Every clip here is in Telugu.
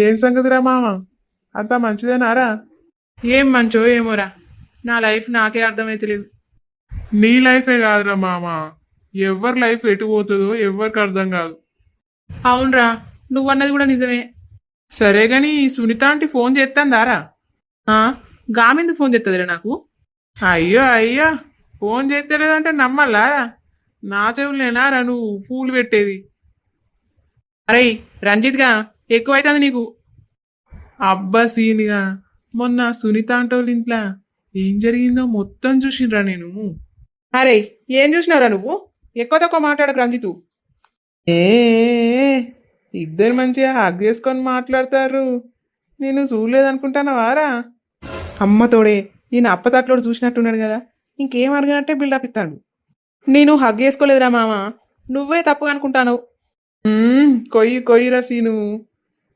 ఏం సంగతిరా మామ? అంతా మంచిదేనారా? ఏం మంచో ఏమోరా, నా లైఫ్ నాకే అర్థమైతలేదు. నీ లైఫే కాదురా మామ, ఎవరి లైఫ్ ఎటు పోతుందో ఎవరికి అర్థం కాదు. అవునరా, నువ్వన్నది కూడా నిజమే. సరే గాని సునీత ఆంటీ ఫోన్ చేస్తాందారా? ఆ, గామెందుకు ఫోన్ చేస్తుందిరా నాకు? అయ్యో అయ్యో, ఫోన్ చేస్తలేదంటే నమ్మల్లారా? నా చెవులేనారా నువ్వు పూలు పెట్టేది? అరే రంజిత్గా ఎక్కువైతుంది నీకు. అబ్బా సీనిగా, మొన్న సునీత ఆంటోళ్ళ ఇంట్లో ఏం జరిగిందో మొత్తం చూసిండ్రా నేను. అరే ఏం చూసినావురా నువ్వు? ఎక్కువ తక్కువ మాట్లాడకు రంజితు. ఏ ఇద్దరు మంచిగా హగ్ చేసుకొని మాట్లాడతారు, నేను చూడలేదనుకుంటానా వారా? అమ్మ తోడే, నేను అప్పతట్లోడు చూసినట్టున్నాడు కదా, ఇంకేం అడిగినట్టే బిల్డప్ ఇస్తాడు. నేను హగ్ చేసుకోలేదురా మామ, నువ్వే తప్పుగా అనుకుంటాను. కొయ్యి కొయ్యిరా సీను,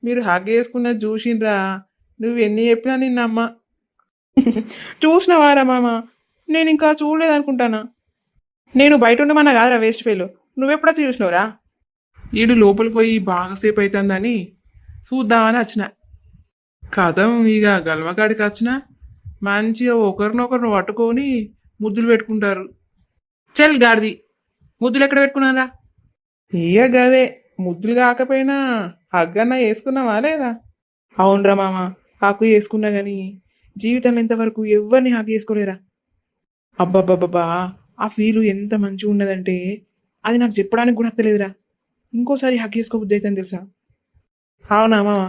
మీరు హగ్ చేసుకున్నది చూసిండ్రా, నువ్వు ఎన్ని చెప్పినా నిన్నమ్మ. చూసినవారా మామ? నేను ఇంకా చూడలేదనుకుంటానా. నేను బయట ఉండమన్నా కాదురా వేస్ట్ ఫెయిల్, నువ్వెప్పుడైతే చూసినవురా? ఈడు లోపలికి పోయి బాగాసేపు అవుతుందని చూద్దామని వచ్చిన. కథం ఇక గల్వకాడికి వచ్చిన మంచిగా ఒకరినొకరిని పట్టుకొని ముద్దులు పెట్టుకుంటారు. చెల్ గాడిది, ముద్దులు ఎక్కడ పెట్టుకున్నారా? ఇయ్య గదే, ముద్దులు కాకపోయినా హగ్గన్నా వేసుకున్నావా లేదా? అవునరా మామ, హాకు చేసుకున్నా గాని జీవితంలో ఇంతవరకు ఎవరిని హాకు చేసుకోలేరా. అబ్బబ్బబ్బబ్బా, ఆ ఫీలు ఎంత మంచిగా ఉన్నదంటే అది నాకు చెప్పడానికి కూడా అత్తలేదురా. ఇంకోసారి హాక్ చేసుకోబుద్ది అవుతుంది తెలుసా. అవునా మామ,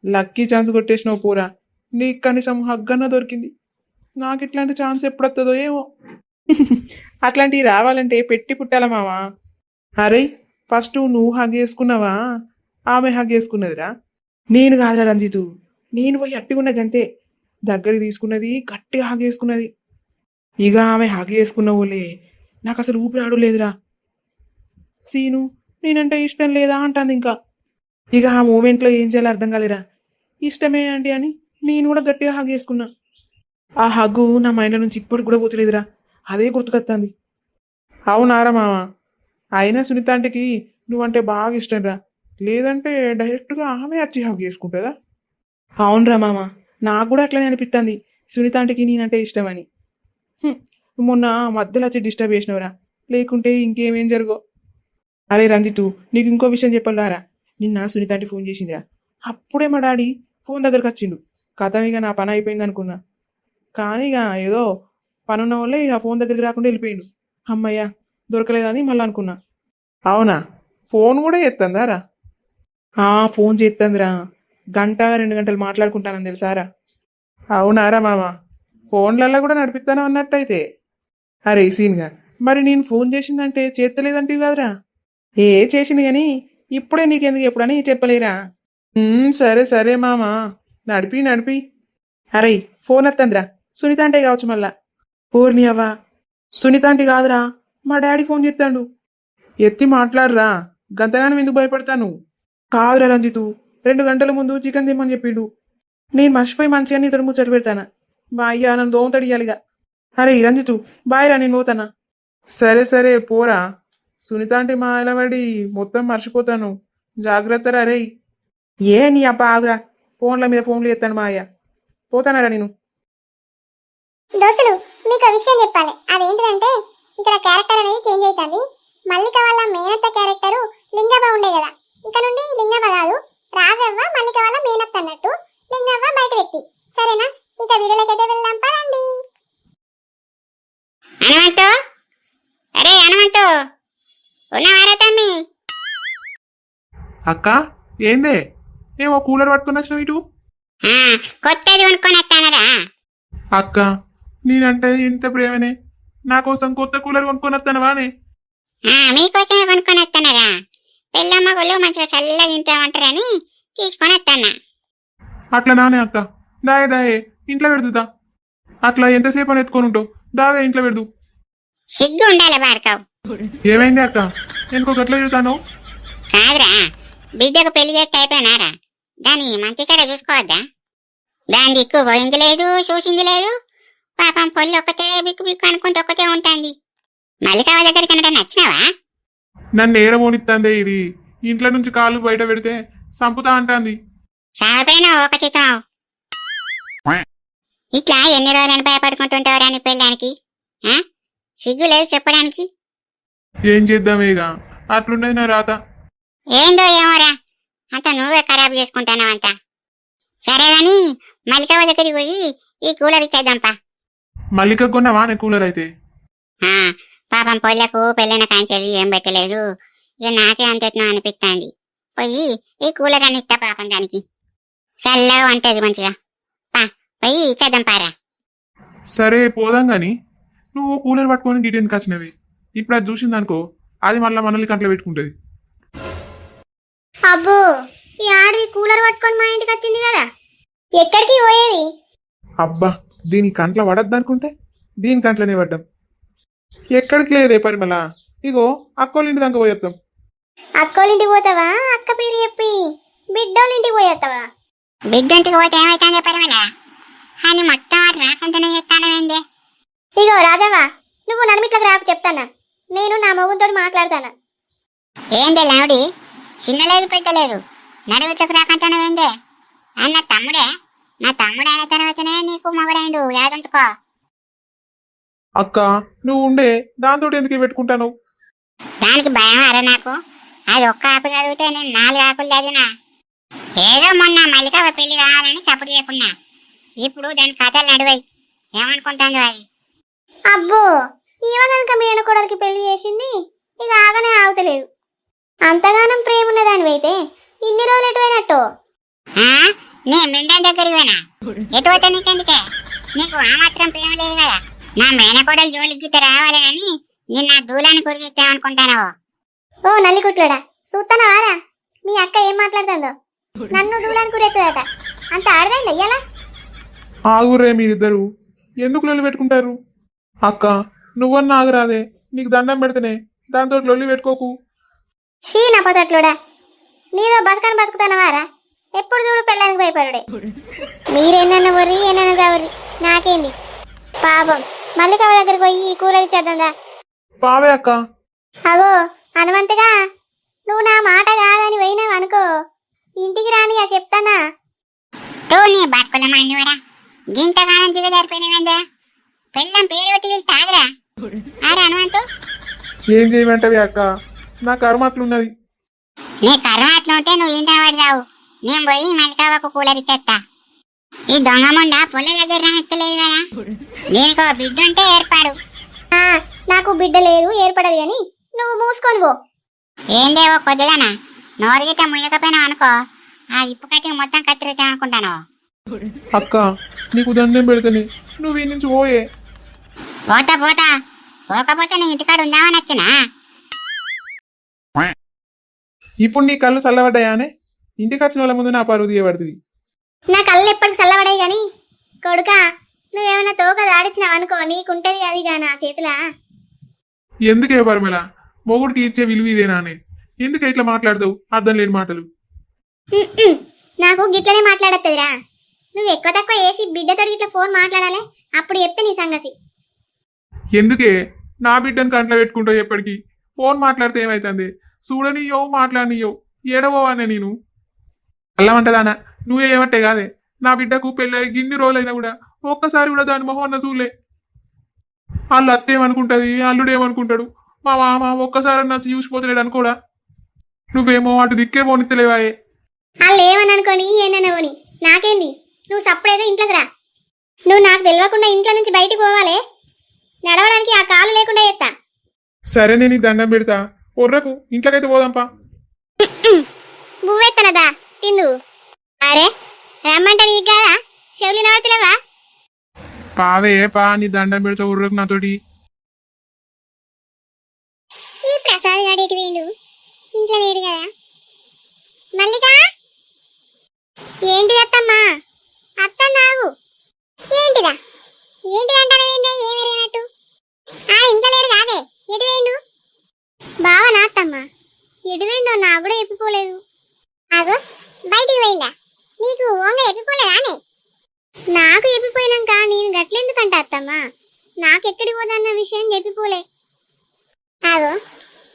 లక్కీ ఛాన్స్ కొట్టేసినావు పూరా, నీకు కనీసం హగ్గన్నా దొరికింది. నాకు ఇట్లాంటి ఛాన్స్ ఎప్పుడు వస్తుందో ఏమో. అట్లాంటివి రావాలంటే పెట్టి పుట్టాల మామ. అరే ఫస్ట్ నువ్వు హగ్ చేసుకున్నావా, ఆమె హగ్ చేసుకున్నదిరా? నేను కాదురా రంజితు, నేను పోయి అట్టిగున్న గంతే, దగ్గరికి తీసుకున్నది గట్టిగా హాగ్ చేసుకున్నది. ఇక ఆమె హాగ్ చేసుకున్న వాళ్ళే నాకు అసలు ఊపిరి లేదురా. సీను నేనంటే ఇష్టం లేదా అంటాంది ఇంకా. ఇక ఆ మూమెంట్లో ఏం చేయాలో అర్థం కాలేరా. ఇష్టమే అండి అని నేను కూడా గట్టిగా హగ్ చేసుకున్నా. ఆ హగ్గు నా మైండ్లో నుంచి ఇప్పటికి కూడా పోతలేదురా, అదే గుర్తుకొస్తుంది. అవునారా మామ, అయినా సునీత ఆంటీకి నువ్వంటే బాగా ఇష్టం రా, లేదంటే డైరెక్ట్గా ఆమె వచ్చి హగ్ చేసుకుంటుందా? అవునరా మామ, నాకు కూడా అట్లనే అనిపిస్తుంది సునీత ఆంటీకి నేనంటే ఇష్టమని. నువ్వు మొన్న మధ్యలో వచ్చి డిస్టర్బ్ చేసినవరా, లేకుంటే ఇంకేమేం జరుగో. అరే రంజితు, నీకు ఇంకో విషయం చెప్పాలారా. నిన్న సునీత ఆంటీ ఫోన్ చేసిందిరా, అప్పుడే మా డాడీ ఫోన్ దగ్గరకు వచ్చిండు. కథ ఇక నా పని అయిపోయింది అనుకున్నా, కానీ ఇక ఏదో పనున్న వాళ్ళే ఇక ఫోన్ దగ్గరికి రాకుండా వెళ్ళిపోయిండు. అమ్మయ్య దొరకలేదని మళ్ళీ అనుకున్నా. అవునా, ఫోన్ కూడా ఎత్తందారా? ఫోన్ చేస్తుందిరా, గంట 2 గంటలు మాట్లాడుకుంటానని తెలుసారా. అవునారా మామ, ఫోన్లలో కూడా నడిపిస్తాను అన్నట్టయితే. అరే సీన్గా, మరి నేను ఫోన్ చేసిందంటే చేస్తలేదంటే కదరా? చేసింది కానీ ఇప్పుడే నీకెందుకు ఎప్పుడని చెప్పలేరా. సరే సరే మామ, నడిపి నడిపి. అరే ఫోన్ ఎత్తందిరా, సునీత అంటే కావచ్చు మళ్ళా. ఊర్ని అవ్వా, సునీత అంటే కాదురా, మా డాడీ ఫోన్ చేస్తాడు. ఎత్తి మాట్లాడరా, గంతగానం ఎందుకు భయపడతాను? కాదురా రంజితు, 2 గంటల ముందు చికెన్ తిమ్మని చెప్పిండు. నేను మర్చిపోయి మంచిగా నీతో ముచ్చట పెడతానా. మా అయ్యా నన్ను దోమతడియాలిగా. అరే రంజితు బాయ్ రా, నేను పోతానా. సరే సరే పోరా, సునీత అంటే మా పడి మొత్తం మర్చిపోతాను, జాగ్రత్త రా రే. నీ అబ్బా ఆగురా, ఫోన్ల మీద ఫోన్లు ఎత్తాను మా అయ్య. పోతానారా నేను. దోస్తులు, మీకు ఒక విషయం చెప్పాలి. అదేంటిదంటే ఇక్కడ క్యారెక్టర్ అనేది చేంజ్ అవుతుంది. మల్లిక వాళ్ళ మేనత్త క్యారెక్టరు లింగవ్వ ఉండే కదా, ఇక నుండి లింగవ్వ కాదు, రాజవ్వ మల్లిక వాళ్ళ మేనత్త అన్నట్టు. లింగవ్వ బయట వ్యక్తి. సరేనా? ఇక వీడియోలకైతే వెళ్దాం పదండి. హనుమంతు, అరే హనుమంతు, ఉన్నవారా తమ్మి? అక్క ఏందే, ఏమో కూలర్ పట్టుకుని వచ్చినావు ఇటు? కొత్తది కొనుక్కొని వస్తానరా? అక్క నేనంటే ఇంత ప్రేమనే, నా కోసం కొత్త కూలర్ కొనుక్కొని వస్తానవానే? మీకోసమే కొనుక్కొని వస్తానరా? పెళ్ళమ్మ గొల్లు మంచిగా చల్లగా తింటామంటారని తీసుకొని వస్తానా. అట్లా నానే అక్క, దాయే దాయే ఇంట్లో పెడుతుందా? అట్లా ఎంతసేపు అని ఎత్తుకొని ఉంటావు, దావే ఇంట్లో పెడదు. సిగ్గు ఉండాలి బాడకావు. ఏమైంది అక్క, ఎందుకో గట్ల చెబుతాను? కాదురా, బిడ్డకు పెళ్లి చేస్తే అయిపోయినారా? దాన్ని మంచి చెడ చూసుకోవద్దా? దాని దిక్కు పోయింది లేదు, చూసింది లేదు. పాపం పొల్లి ఒక్కతే బిక్కు బిక్కు అనుకుంటే ఒక్కతే ఉంటుంది. మల్లికావ దగ్గరికి అనడం నచ్చినావా? నన్ను ఏడమోనిస్తాందే ఇది, ఇంట్లో నుంచి కాళ్ళు బయట పెడితే సంపుతా అంటాంది. సాగపోయినా ఒక చిత్రం ఇట్లా ఎన్ని రోజులని భయపడుకుంటుంటావురా నీ పెళ్ళానికి ఆ? సిగ్గు లేదు చెప్పడానికి. ఏం చేద్దాం ఇక అట్లున్నది నా రాత. ఏందో ఏమోరా అంత నువ్వే ఖరాబ్ చేసుకుంటానావంతా. సరే గాని మల్లికవ్వ దగ్గరికి పోయి ఈ కూలర్ ఇచ్చేద్దాంపా. మల్లిక కొన్నావా నీ కూలర్ అయితే? ఆ, పాపం పొల్లకు పెళ్ళైన కాంచెవి ఏం పెట్టలేదు. ఇక నాకే అంతెట్నో అనిపిస్తాంది. పోయి ఈ కూలర్ అని ఇస్తా పాపం దానికి. చల్లగా వంటది మంచిగా. పోయి ఇచ్చేద్దాం పారా. సరే పోదాం గాని నువ్వు కూలర్ పట్టుకొని గిట్ ఎందుకు వచ్చినవి? ఇప్పుడు అది చూసిందనుకో అది మళ్ళీ మనల్ని కంట్లో పెట్టుకుంటుంది. అబ్బో ఈ ఆడది కూలర్ పట్టుకొని మా ఇంటికి వచ్చింది కదా, ఎక్కడికి పోయేది? అబ్బా దీని కంట్లో పడద్దు అనుకుంటే దీని కంట్లోనే పడ్డాం. ఎక్కడికి లేదే పరిమళ, ఇగో అక్కోళ్ళింటి దాకా పోయేద్దాం. అక్కోళ్ళింటికి పోతావా? అక్క పేరు చెప్పి బిడ్డోళ్ళింటికి పోయేస్తావా? బిడ్డంటికి పోతే ఏమైతుందో పరిమళ? అని మొత్తం వాటి రాకుండానే చెప్తానవేందే? ఇగో రాజవ్వ, నువ్వు నడిమిట్లకు రాకు చెప్తానా, నేను నా మొగుతో మాట్లాడతానా. ఏందే లావుడి, చిన్న లేదు పెద్ద లేదు, నడువిట్లకు రాకంటానవేందే? అన్న తమ్ముడే, నా తమ్ముడు అయిన తర్వాతనే నీకు మొగడైండు, యాదుంచుకో. అక్క నువ్వు ఉండే దాంతో ఎందుకు పెట్టుకుంటాను? దానికి భయం అరే నాకు. అది ఒక్క ఆకు చదివితే నేను 4 ఆకులు చదివినా. ఏదో మొన్న మల్లికవ్వ పెళ్లి కావాలని చప్పుడు చేయకున్నా. ఇప్పుడు దాని కథలు నడివాయి. ఏమనుకుంటాను అది? అబ్బో ఈవ కనుక మేనకోడలికి పెళ్లి చేసింది, ఇక ఆగనే ఆగుతలేదు. అంతగానం ప్రేమ ఉన్నదానివైతే ఇన్ని రోజులు ఎటువైనట్టు? ఆ, నీ మిండన్ దగ్గరికి పోయినా ఎటువైతే నీకెందుకే? నీకు ఆ మాత్రం ప్రేమ లేదు కదా. నా మేనకోడలు జోలికి గిట్ట రావాలి గాని నిన్న దూలాన్ని కురిగిస్తామనుకుంటానో. ఓ నల్లికుట్లుడా, చూస్తానవారా మీ అక్క ఏం మాట్లాడుతుందో? నన్ను దూలాన్ని కురెత్తదట, అంత ఆడదైంది అయ్యాలా? ఆగురే మీరిద్దరు, ఎందుకు లొల్లి పెట్టుకుంటారు? అక్క నువ్వన్నా ఆగురాదే, నీకు దండం పెడితేనే దాంతో లొల్లి పెట్టుకోకు. షీ నా పొతట్లుడా, నీదో బతకని బతుకుతానవారా? ఎప్పుడు చూడు పెళ్ళానికి భయపడుడే. మీరేనన్న వర్రి ఏనన్న చవర్రి, నాకేంది? పాపం మల్లికవ్వ దగ్గరికి పోయి ఈ కూలర్ ఇచ్చేద్దా. పావే అక్క. అగో హనుమంతగా, నువ్వు నా మాట కాదని పోయినావు అనుకో, ఇంటికి రాని చెప్తానా. తో నీ బతుకుల మాన్యవాడా, గింతగానం దిగజారిపోయినవేంద్రా? పెళ్ళం పేరు పెట్టి వీళ్ళు తాగరా? ఆరా హనుమంతు, ఏం చేయమంటవి అక్క, నా కర్మ అట్లున్నది. నీ కర్మ అట్లా ఉంటే నువ్వు ఇంత పడదావు. నేను పోయి మల్లికవ్వకు కూలర్ ఇచ్చేస్తా. ఈ దొంగ ముండ పొల్ల దగ్గర రానిత్తలేదు కదా. దీనికో బిడ్డ ఉంటే ఏర్పాడు. ఆ, నాకు బిడ్డ లేదు ఏర్పడదు గాని నువ్వు మూసుకొని పో. ఏందేవో కొద్దిగానా నోరుగిట ముయ్యకపోయినావు అనుకో, ఆ ఇప్పు కట్టి మొత్తం కత్తిరిద్దాం అనుకుంటాను. అక్క నీకు దండం పెడితేనే నువ్వు ఈ నుంచి పోయే. పోతా పోతా, పోకపోతే నీ ఇంటికాడ ఉందామని వచ్చినా. ఇప్పుడు నీ కళ్ళు చల్లబడ్డాయానే? ఇంటికి వచ్చిన వాళ్ళ ముందు నా పరువు తీయబడుతుంది. నా కళ్ళు ఎప్పటికి చల్లబడాయి గాని కొడుకా, నువ్వేమైనా తోక దాడిచ్చినావు అనుకో, నీకుంటది అదిగా నా చేతులా. ఎందుకే పరిమళ, మొగుడికి ఇచ్చే విలువ ఇదేనా అని ఎందుకు ఇట్లా మాట్లాడతావు? అర్థం లేని మాటలు. నాకు గిట్లనే మాట్లాడత్తదిరా. నువ్వు ఎక్కువ తక్కువ వేసి బిడ్డతోటి ఇట్లా ఫోన్ మాట్లాడాలి, అప్పుడు చెప్తే నీ సంగతి. ఎందుకే నా బిడ్డను కంట్లో పెట్టుకుంటావు? ఎప్పటికీ ఫోన్ మాట్లాడితే ఏమైతుంది? చూడనియో మాట్లాడనియో ఏడవోవానే నేను. అల్లమంటదానా నువ్వే ఏమంటే కాదే, నా బిడ్డకు పెళ్ళి గిన్ని రోజులైనా కూడా ఒక్కసారి కూడా దాని మొహం అన్న చూడలే. వాళ్ళు అత్తేమనుకుంటది, అల్లుడు ఏమనుకుంటాడు, మా మామ ఒక్కసారి నచ్చి చూసిపోతలేడు అనుకోడా? నువ్వేమో అటు దిక్కే పోనిత్తలేవాయే. వాళ్ళు ఏమని అనుకోని ఏనని నాకేంది? నువ్వు సప్పుడేదో ఇంట్లోకి రా. నువ్వు నాకు తెలియకుండా ఇంట్లో నుంచి బయటికి పోవాలి, నడవడానికి ఆ కాలు లేకుండా చేస్తా. సరే నేను ఈ దండం పెడతా, ఒర్రకు ఇంట్లోకైతే పోదాంపా. నువ్వెత్తనదా తిందు. అరే రమ్మంట నీకు కాదా, చెవులు నడతలేవా? పావే పా, నీ దండం పెడతా ఒర్రకు నాతోటి. ఈ ప్రసాద్ గారు ఎటు వేయండు? ఇంట్లో లేడు కదా. మల్లిక, ఏంటిది అత్తమ్మా? అత్త నాగు ఏంటిదా? ఏంటిదంటావేందే ఏం ఎరిగినట్టు? ఆ ఇంట్లో లేడు కాదే, ఎటు వేయండు? బావా నా అత్తమ్మ, ఎటు వేయండో నాకు కూడా ఎప్పిపోలేదు. ఆగో బయటికి పోయిందా? నీకు ఓంగ ఎప్పిపోలేదానే? నాకు ఎప్పిపోయినాక నేను గట్లెందుకంట అత్తమ్మా, నాకెక్కడికి పోదన్న విషయం చెప్పిపోలే. ఆగో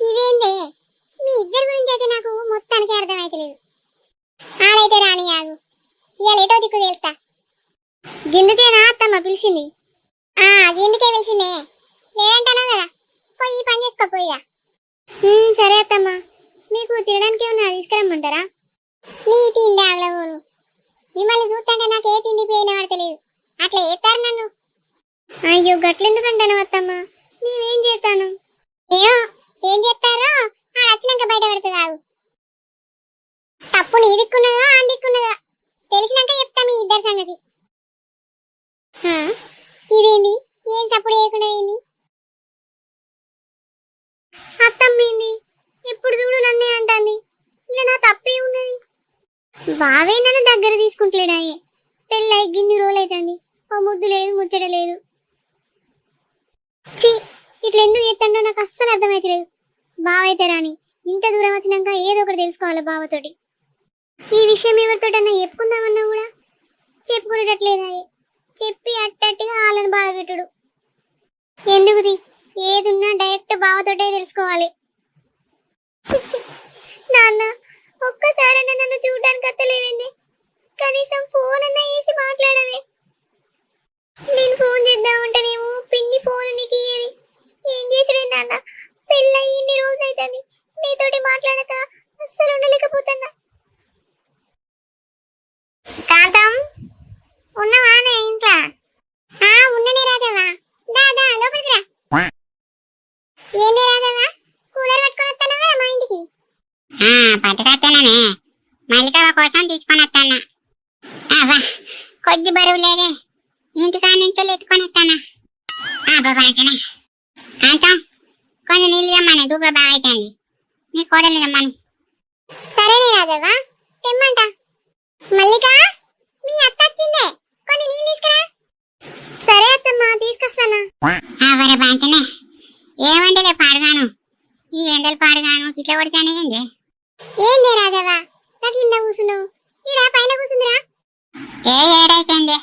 ఇదేందే, మీ ఇద్దరి గురించి అయితే నాకు మొత్తానికి అర్థమైతలేదు. ఆడైతే రాని ఆగు, ఇవాళ ఏటో దిక్కు తేలుతా. గిందుకేనా అత్తమ్మ పిలిచింది? గిందుకే పిలిచిందే. లేదంటాను కదా, పోయి ఈ పని చేసుకోపోయిగా. సరే అత్తమ్మ, మీకు తినడానికి ఏమన్నా తీసుకురమ్మంటారా? నీ తిండి ఆగలవోను. మిమ్మల్ని చూస్తుంటే నాకు ఏ తిండి పోయిన పడతలేదు. అట్లా చేస్తారు నన్ను. అయ్యో గట్లెందుకంటాను అత్తమ్మ, నేనేం చేస్తాను? ఏమో ఏం చేస్తారో వచ్చినాక బయట పడుతుంది. ఆగు. తప్పు నీ దిక్కున్నదా ఆ దిక్కున్నదా తెలిసినాక చెప్తా మీ ఇద్దరి సంగతి. ఇదేంది ఏం సప్పుడు చేయకుండా ఏంది? అత్తమ్మేంది ఎప్పుడు చూడు నన్నే అంటాంది. ఇలా నా తప్పే ఉన్నది. బావే నన్ను దగ్గర తీసుకుంటలేడాయే. పెళ్ళై గిన్ని రోజులైతుంది, ఓ ముద్దు లేదు ముచ్చట లేదు. చి ఇట్లా ఎందుకు చేస్తాడో నాకు అస్సలు అర్థమైతలేదు. బావైతే రాని ఇంత దూరం వచ్చినాక ఏదో ఒకటి తెలుసుకోవాలి బావతోటి. ఈ విషయం ఎవరితోటన్నా చెప్పుకుందామన్నా కూడా చెప్పుకునేటట్లేదాయే. చెప్పి అట్టట్టుగా వాళ్ళని బాధ పెట్టుడు ఎందుకుది? ఏదున్నా డైరెక్ట్ బావతోటే తెలుసుకోవాలి. నాన్న ఒక్కసారి నన్ను చూడడానికి అత్తలేవింది. కనీసం ఫోన్ అన్నా వేసి మాట్లాడవే. నేను ఫోన్ చేద్దామంటేనేమో పిన్ని ఫోన్ నీకు ఇయ్యేది. ఏం చేసుడే నాన్న, పెళ్ళయి ఇన్ని రోజులు అవుతుంది, నీతోటి మాట్లాడక అస్సలు ఉండలేకపోతున్నా. కాంతం ఉన్నవానే ఇంట్లో? ఉన్ననే రాజవ్వా. దాదా లోపలికి రా. ఏందే రాజవ్వా, కూలర్ పట్టుకొని వస్తానా కదా మా ఇంటికి? పట్టుకొస్తాననే, మల్లికవ కోసం తీసుకొని వస్తానా. కొద్ది బరువు లేదే, ఇంటికాడ నుంచి ఎత్తుకొని వస్తానా. బాంచనే కాంతం, కొంచెం నీళ్ళు తెమ్మని దూప బాగా అవుతుంది. నీ కోడలు తెమ్మను. సరేనే రాజవ్వా, తెమ్మంట. మల్లిక మీ అత్త వచ్చిందే, కొన్ని నీళ్ళు తీసుకురా. సరే అత్తమ్మ తీసుకొస్తానా. వరే బాంచనే, ఏమండలే పాడగాను, ఈ ఎండలు పాడగాను ఇట్లా కొడితేనే ఏంది? ఏందే రాజవ్వా నా కింద కూర్చున్నావు, ఈడ పైన కూర్చుందిరా. ఏడైతేంది,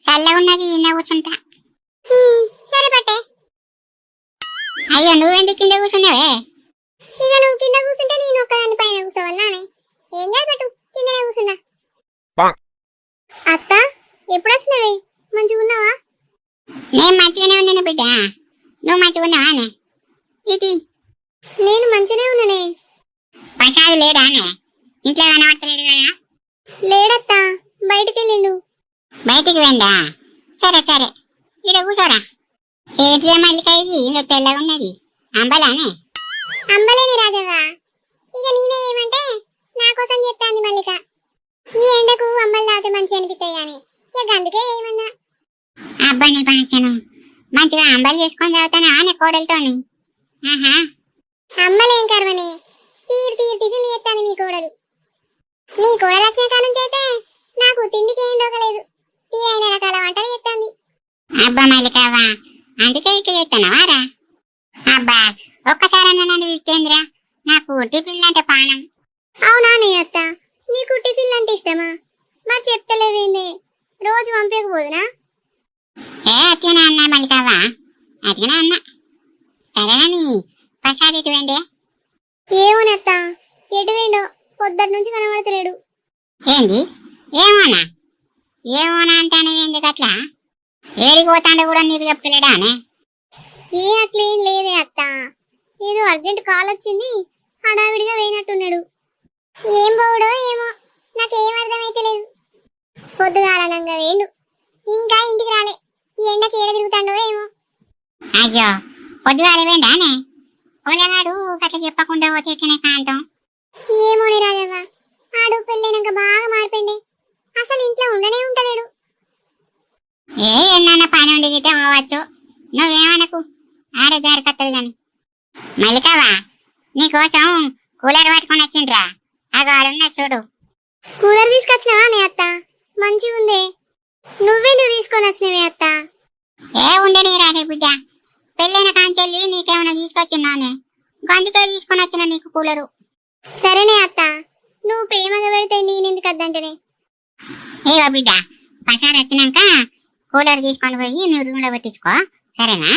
చల్లగా ఉన్నది కింద కూర్చుంటా. సరే పట్టే. అయ్యో నువ్వెందుకు కింద కూర్చున్నావే? ఇక నువ్వు కింద కూర్చుంటే నేను ఒక్కదాన్ని పైన కూర్చోవాలనే. ఏం కాదు పట్టు, కిందనే కూర్చున్నా. అత్త ఎప్పుడు వచ్చినవే? మంచిగా ఉన్నావా? నేను మంచిగానే ఉన్నాను బిడ్డ, నువ్వు మంచిగా ఉన్నావానే? ఇటీ నేను మంచిగానే ఉన్నానే. ప్రసాద్ లేడానే? ఇంట్లో కనబడతలేడు కదా? లేడత్తా, బయటికి వెళ్ళిండు. బయటికి వెండా? సరే సరే, ఇక్కడ కూర్చోరా. ఏంటిదే మల్లిక ఇది ఇంత తెల్లగా ఉన్నది? అంబలానే? అంబలేని రాజవ్వా. ఇక నేనే ఏమంటే నా కోసం చెప్తాంది మల్లిక. ఈ ఎండకు అంబలు తాగితే మంచి అనిపిస్తాయి కానీ ఇక అందుకే ఏమన్నా. అబ్బా నీ పంచను, మంచిగా అంబలు చేసుకొని తాగుతాను ఆనే కోడలతోని. అంబలేం కర్మనే, తీరు తీరు టిఫిన్ చేస్తాను మీ కోడలు. నీ కోడలు వచ్చిన కాడ నుంచి అయితే నాకు తిండికి ఏం డోకలేదు. తీరైన రకాల వంటలు చేస్తాంది. అబ్బా మల్లికవ్వా, అందుకే ఇట్లా చేస్తున్నావారా? అబ్బా ఒక్కసారన్నా నన్ను పిలిచేంద్రా, నాకు టిఫిన్లు అంటే పానం. అవునా నీ అత్త, నీకు టిఫిన్లు అంటే ఇష్టమా? మరి చెప్తలేవేందే, రోజు పంపకపోదునా? అట్లనే అన్నా మల్లికవ్వా, అట్లనే అన్నా. సరేగాని ప్రసాద్ ఇటు వెండే? ఏమోనత్త, ఎటు వేండో పొద్దుటి నుంచి కనబడతలేడు. ఏంది ఏమోనా? ఏమోనా అంటానే ఎందుకు అట్లా? ఏడికి పోతాండే కూడా నీకు చెప్తలేడానే? ఏ అట్లేం లేదే అత్త, ఏదో అర్జెంట్ కాల్ వచ్చింది, హడావిడిగా వేయినట్టున్నాడు. ఏం పోవడో ఏమో, నాకేం అర్థమైతలేదు. పొద్దుగాలనంగా వేయండు, ఇంకా ఇంటికి రాలే. ఈ ఎండకి ఏడ తిరుగుతాడో ఏమో. అయ్యో పొద్దుగాల వేండానే? ఒలగాడు కథ చెప్పకుండా పోతే ఎట్లనే కాంతం? ఏమోనే రాజవ్వ, ఆడు పెళ్ళైనాక బాగా మారిపోయిండే, అసలు ఇంట్లో ఉండనే ఉంటలేడు. ఎన్న పని ఉండి గిట్టే పోవచ్చు, నువ్వేమనకు, ఆడే దారి కత్తలు గాని. మల్లికవ్వా, నీకోసం కూలర్ పట్టుకొని వచ్చిండ్రా, అగో ఆడున్నా చూడు. కూలర్ తీసుకొచ్చినావా నీ అత్త? మంచిగా ఉందే. నువ్వెందుకు తీసుకొని వచ్చినవే అత్త? ఉండని రాదే బిడ్డ, పెళ్ళైన కాంచెల్లి నీకేమైనా తీసుకొచ్చున్నానే, గందుకే తీసుకొని వచ్చిన నీకు కూలరు. సరేనే అత్త, నువ్వు ప్రేమగా పెడితే నేనెందుకు వద్దంటనే. ఇగో బిడ్డ, ప్రసాద్ వచ్చినాక కూలర్ తీసుకొని పోయి నువ్వు రూమ్ లో పెట్టించుకో, సరేనా?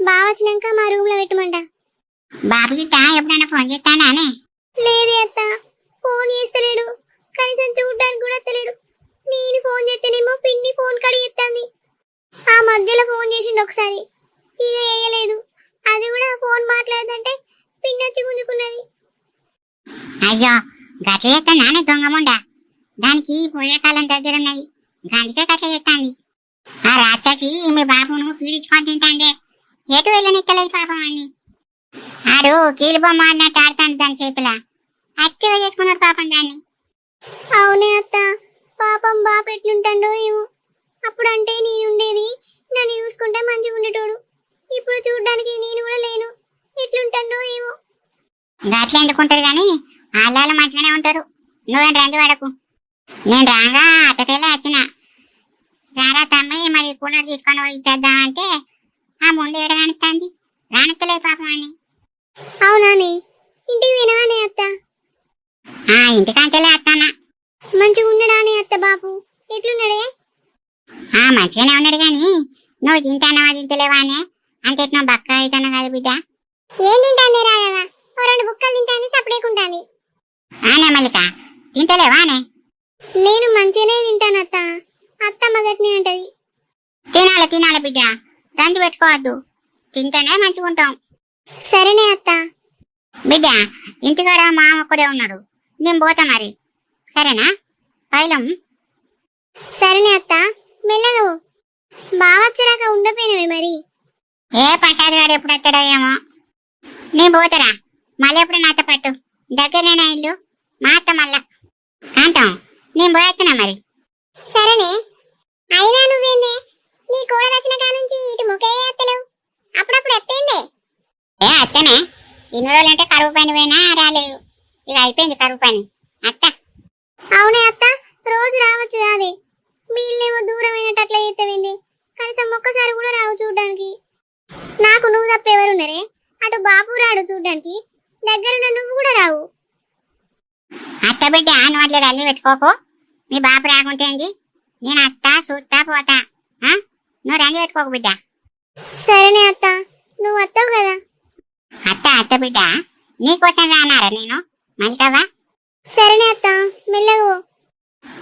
బాగా వచ్చినాక మా రూమ్ లో పెట్టమంట. బాబు గిట్ట ఎప్పుడైనా ఫోన్ చేస్తాడానే? లేదే అత్త, ఫోన్ చేస్తలేడు, కనీసం చూడ్డానికి కూడా వస్తలేడు. ఒకసారేమో పిన్ని ఫోన్ కడిగెత్తాంది. ఆ మధ్యలో ఫోన్ చేసిండు ఒకసారి, ఇక వేయలేదు. అది కూడా ఫోన్ మాట్లాడదంటే పిన్ని వచ్చి గుంజుకున్నది. అయ్యో గట్ల చేస్తానే దొంగముండా. దానికి పోయే కాలం దగ్గర ఉన్నది, గంటకే గట్ల చేస్తాంది. ఆ రాక్షసి మీ బాబును పీడించుకొని తింటాందే, ఎటు వెళ్ళనిక్కలేదు పాపం అని. ఆడు కీలు బొమ్మ ఆడినట్టు ఆడుతాడు దాని చేతుల, అట్టిగా చేసుకున్నాడు పాపం దాన్ని. అవునే అత్త, పాపం బాప ఎట్లుంటాడో ఏమో. అప్పుడంటే నేనుండేది, నన్ను చూసుకుంటే మంచిగా ఉండేటోడు. ఇప్పుడు చూడ్డానికి నేను కూడా లేను, ఎట్లుంటాడో ఏమో. గట్ల ఎందుకుంటారు గాని ఆళ్ళ మంచిగానే ఉంటారు. నువ్వేం రంది వాడకు. నేను రాగా అట్టకెళ్ళి వచ్చిన. రారా తమ్మి, మరి కూలర్ తీసుకొని పోయి ఇచ్చేద్దామంటే ఆ ముందు ఏడ రానిస్తుంది, రానిత్తలేదు పాపం అని. అవునానే, ఇంటికి వినవానే అత్త? ఆ ఇంటికాంచెలే వస్తానా. మంచిగా ఉండడానే అత్త బాపు? ఎట్లున్నాడే? ఆ మంచిగానే ఉన్నాడు గాని నువ్వు తింటానవా తింటలేవా అని అంతెట్నో బక్క అవుతాను కదా బిడ్డ. ఏం తింటానే రాగవా? ఓ 2 బుక్కలు తింటానే సపడేకుంటాంది. ఆనే మల్లిక తింటలేవా అనే? నేను మంచిగానే తింటానత్త, అత్తమ్మ గట్నే అంటది. తినాలి తినాలి బిడ్డ, రంది పెట్టుకోవద్దు, తింటేనే మంచిగుంటాం. సరేనే అత్త. బిడ్డ ఇంటికాడ మా ఒక్కడే ఉన్నాడు, నేను పోతా మరి, సరేనా? పైలం. సరేనే అత్త, మెల్లగా పో. బావచ్చరాక ఉండపోయినవే మరి. ఏ ప్రసాద్ గారు ఎప్పుడు వస్తాడో ఏమో. నేను పోతారా, మళ్ళీ ఎప్పుడు నాతో పట్టు, దగ్గరనే ఇల్లు, మా అత్త మళ్ళా. కాంతం నేను పోయేస్తున్నా మరి. సరేనే. అయినా నువ్వేందే, నీ కోడలు వచ్చిన కానుంచి ఇటు ముఖే ఎత్తలేవు, అప్పుడప్పుడు ఎత్తేందే. ఏ అత్తనే, ఇన్ని రోజులంటే కరువు పని పోయినా రాలేదు, ఇక అయిపోయింది కరువు పని. అత్త అవునే అత్త, రోజు రావచ్చు కాదే. మీ ఇల్లేమో దూరం అయినట్టు అట్లా చేస్తావేంది? కనీసం ఒక్కసారి కూడా రావు చూడ్డానికి. నాకు నువ్వు తప్ప ఎవరున్నారే? అటు బాపు రాడు చూడ్డానికి, దగ్గరున్న నువ్వు కూడా రావు. అత్త బిడ్డ నువ్వు అట్లా రంది పెట్టుకోకు, మీ బాబు రాకుంటే ఏంది, నేను అత్త చూస్తా పోతా. నువ్వు రంది పెట్టుకోకు బిడ్డ. సరేనే అత్త, నువ్వు వస్తావు కదా. అత్త బిడ్డ నీకోసం రానారా నేను, మల్లికవ్వా? సరేనే అత్త, మెల్లగా పో.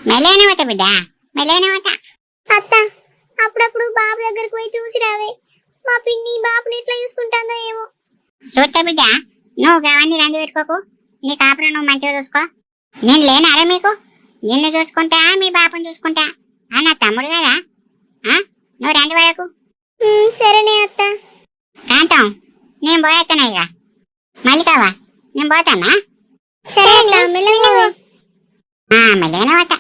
మెల్లగానే పోతా బిడ్డ, మెల్లగానే పోతా. అత్త, అప్పుడప్పుడు బాబు దగ్గరకు పోయి చూసి రావే. మా పిన్ని బాబుని ఎట్లా చూసుకుంటాందో ఏమో. చూస్తా బిడ్డ, నువ్వు గవన్నీ రంది పెట్టుకోకు, నీ కాపురం నువ్వు మంచిగా చూసుకో. నేను లేనారా మీకు? నిన్ను చూసుకుంటా, మీ బాబుని చూసుకుంటా. నా తమ్ముడు కదా, నువ్వు రంది పడకు. సరేనే అత్త. కాంతం నేను పోయేస్తాను ఇక. మల్లికవ్వా నేను పోతానా? సరే అత్త, మెల్లగా పో. మెల్లగానే పోతా.